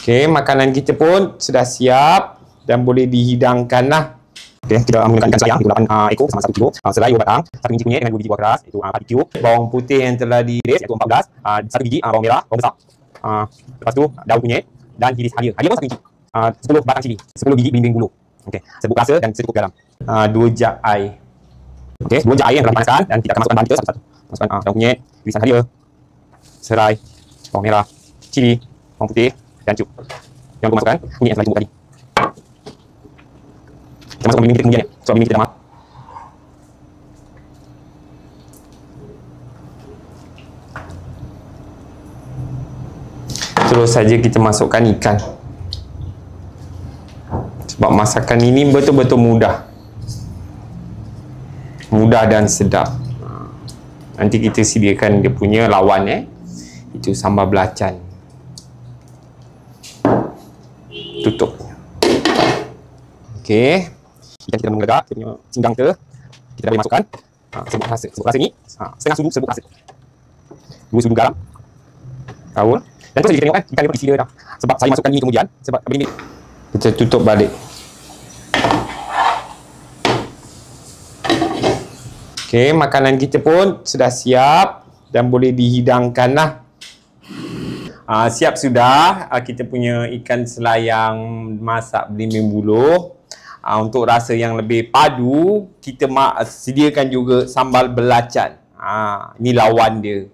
Okey, makanan kita pun sudah siap dan boleh dihidangkan lah. Okey, kita menggunakan ikan selayang, itu 8 ekor sama 1 kilo. Serai 2 batang, 1 inci kunyit dengan 2 biji buah keras, itu 4 cube. Bawang putih yang telah diiris, iaitu 14. 1 biji bawang merah, bawang besar. Lepas tu daun kunyit dan hiris halia. Halia pun 1 inci. 10 batang cili, 10 biji belimbing bulu. Okey, serbuk rasa dan secukup garam. 2 jug air. Okey, 2 jug air yang telah dipanaskan dan kita akan masukkan bahan kita satu-satu. Masukkan daun kunyit, irisan halia, serai, bawang merah, cili, bawang putih dan cube. Jangan lupa masukkan kunyit yang telah ditumbuk tadi. Kita masukkan belimbing kita kemudian ya. Sebab belimbing kita dah matang. Terus saja kita masukkan ikan. Sebab masakan ini betul-betul mudah. Mudah dan sedap. Nanti kita sediakan dia punya lawan itu sambal belacan. Tutup. Okey. Ikan kita menggelegak, kita punya pinggang kita boleh masukkan serbuk rasa. Serbuk rasa ni setengah sudu serbuk rasa. 2 sudu garam. Kaul. Dan terus kita tengok kan, ikan dia pun isi dia dah. Sebab saya masukkan ini kemudian, sebab ini kita tutup balik. Okey, makanan kita pun sudah siap dan boleh dihidangkan lah. Siap sudah kita punya ikan selayang masak belimbing buluh. Untuk rasa yang lebih padu, kita sediakan juga sambal belacan. Ini lawan dia.